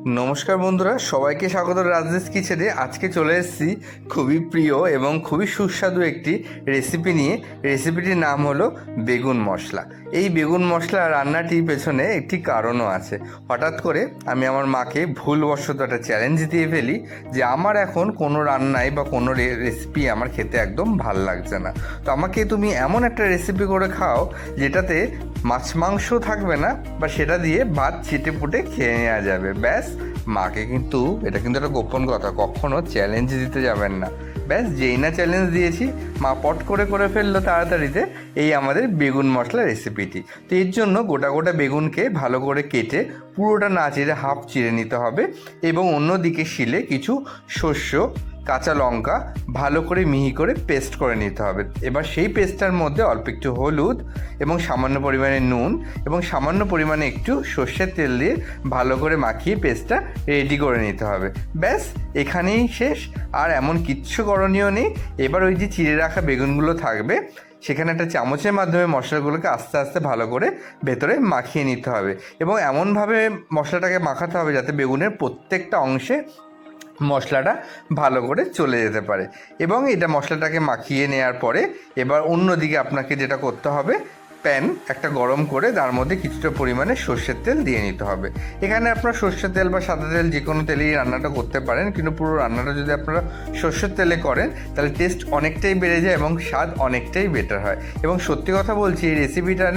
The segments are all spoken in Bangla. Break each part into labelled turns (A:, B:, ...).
A: নমস্কার বন্ধুরা, সবাইকে স্বাগত রাজেশ কিচেনে। আজকে চলে এসেছি খুবই প্রিয় এবং খুবই সুস্বাদু একটি রেসিপি নিয়ে। রেসিপিটির নাম হলো বেগুন মশলা। এই বেগুন মশলা রান্নাটির পেছনে একটি কারণও আছে। হঠাৎ করে আমি আমার মাকে ভুলবশত একটা চ্যালেঞ্জ দিয়ে ফেলি যে আমার এখন কোনো রান্নায় বা কোনো রেসিপি আমার খেতে একদম ভাল লাগছে না, তো আমাকে তুমি এমন একটা রেসিপি করে খাও যেটাতে মাছ মাংস থাকবে না, বা সেটা দিয়ে ভাত ছিটে পুটে খেয়ে নেওয়া যাবে। ব্যাস, মাকে কিন্তু এটা কিন্তু একটা গোপন কথা, কখনো চ্যালেঞ্জ দিতে যাবেন না। ব্যাস, যেই না চ্যালেঞ্জ দিয়েছি মা পট করে ফেললো তাড়াতাড়িতে এই আমাদের বেগুন মশলা রেসিপিটি। তো এর জন্য গোটা গোটা বেগুনকে ভালো করে কেটে পুরোটা না চিরে হাফ চিড়ে নিতে হবে, এবং অন্যদিকে শিলে কিছু শস্য, কাঁচা লঙ্কা ভালো করে মিহি করে পেস্ট করে নিতে হবে। এবার সেই পেস্টটার মধ্যে অল্প একটু হলুদ এবং সামান্য পরিমাণে নুন এবং সামান্য পরিমাণে একটু সর্ষের তেল দিয়ে ভালো করে মাখিয়ে পেস্টটা রেডি করে নিতে হবে। ব্যাস, এখানেই শেষ, আর এমন কিচ্ছু করণীয় নেই। এবার ওই যে চিড়ে রাখা বেগুনগুলো থাকবে, সেখানে একটা চামচের মাধ্যমে মশলাগুলোকে আস্তে আস্তে ভালো করে ভেতরে মাখিয়ে নিতে হবে, এবং এমনভাবে মশলাটাকে মাখাতে হবে যাতে বেগুনের প্রত্যেকটা অংশে মশলাটা ভালো করে চলে যেতে পারে। এবং এটা মশলাটাকে মাখিয়ে নেওয়ার পরে এবার অন্যদিকে আপনাকে যেটা করতে হবে, প্যান একটা গরম করে তার মধ্যে কিছুটা পরিমাণে সর্ষের তেল দিয়ে নিতে হবে। এখানে আপনারা সর্ষের তেল বা সাদা তেল যে কোনো তেলেই রান্নাটা করতে পারেন, কিন্তু পুরো রান্নাটা যদি আপনারা সর্ষের তেলে করেন তাহলে টেস্ট অনেকটাই বেড়ে যায় এবং স্বাদ অনেকটাই বেটার হয়। এবং সত্যি কথা বলছি, এই রেসিপিটা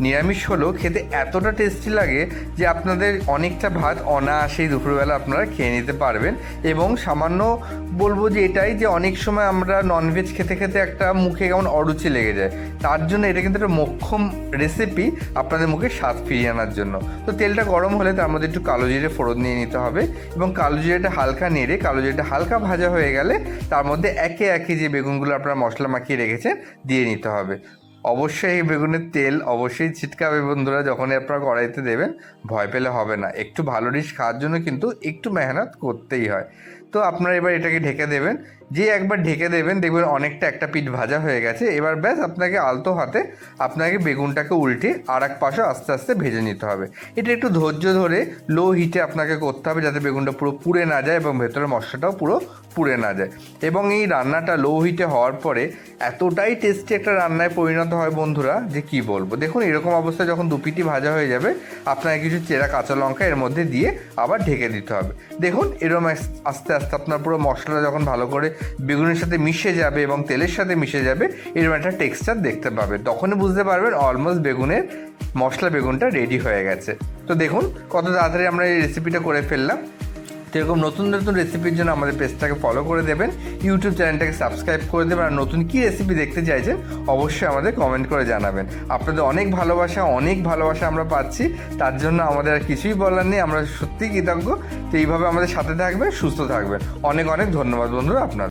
A: নিরামিষ হলেও খেতে এতটা টেস্টি লাগে যে আপনাদের অনেকটা ভাত অনায়াসেই দুপুরবেলা আপনারা খেয়ে নিতে পারবেন। এবং সামান্য বলবো যে এটাই, যে অনেক সময় আমরা ননভেজ খেতে খেতে একটা মুখে কেমন অরুচি লেগে যায়, তার জন্য এটা কিন্তু একটা মোক্ষম রেসিপি আপনাদের মুখে স্বাদ ফিরিয়ে আনার জন্য। তো তেলটা গরম হলে তার মধ্যে একটু কালো জিরে ফোড়ন নিয়ে নিতে হবে, এবং কালো জিরেটা হালকা নেড়ে কালো জিরেটা হালকা ভাজা হয়ে গেলে তার মধ্যে একে একে যে বেগুনগুলো আপনারা মশলা মাখিয়ে রেখেছেন দিয়ে নিতে হবে। অবশ্যই এই বেগুনের তেল অবশ্যই ছিটকাবে বন্ধুরা, যখনই আপনারা কড়াইতে দেবেন। ভয় পেলে হবে না, একটু ভালো ডিশ খাওয়ার জন্য কিন্তু একটু মেহনত করতেই হয়। তো আপনারা এবার এটাকে ঢেকে দেবেন। যে একবার ঢেকে দেবেন দেখবেন অনেকটা একটা পিঠ ভাজা হয়ে গেছে। এবার ব্যাস, আপনাকে আলতো হাতে আপনাকে বেগুনটাকে উল্টে আর এক পাশে আস্তে আস্তে ভেজে নিতে হবে। এটা একটু ধৈর্য ধরে লো হিটে আপনাকে করতে হবে যাতে বেগুনটা পুরো পুড়ে না যায় এবং ভেতরের মশলাটাও পুরো পুড়ে না যায়। এবং এই রান্নাটা লো হিটে হওয়ার পরে এতটাই টেস্টি একটা রান্নায় পরিণত হয় বন্ধুরা যে কি বলবো। দেখুন, এরকম অবস্থায় যখন দুপিটি ভাজা হয়ে যাবে আপনাকে কিছু চেরা কাঁচা লঙ্কা এর মধ্যে দিয়ে আবার ঢেকে দিতে হবে। দেখুন, এরকম আস্তে আস্তে আপনার পুরো মশলাটা যখন ভালো করে বেগুনের সাথে মিশে যাবে এবং তেলের সাথে মিশে যাবে, এরকম একটা টেক্সচার দেখতে পাবে, তখনই বুঝতে পারবেন অলমোস্ট বেগুনের বেগুনটা রেডি হয়ে গেছে। তো দেখুন কত তাড়াতাড়ি আমরা এই রেসিপিটা করে ফেললাম। তো এরকম নতুন নতুন রেসিপির জন্য আমাদের পেজটাকে ফলো করে দেবেন, ইউটিউব চ্যানেলটাকে সাবস্ক্রাইব করে দেবেন, আর নতুন কী রেসিপি দেখতে চাইছেন অবশ্যই আমাদের কমেন্ট করে জানাবেন। আপনাদের অনেক ভালোবাসা আমরা পাচ্ছি, তার জন্য আমাদের আর কিছুই বলার নেই, আমরা সত্যিই কৃতজ্ঞ। তো এইভাবে আমাদের সাথে থাকবেন, সুস্থ থাকবেন। অনেক ধন্যবাদ বন্ধুরা আপনার।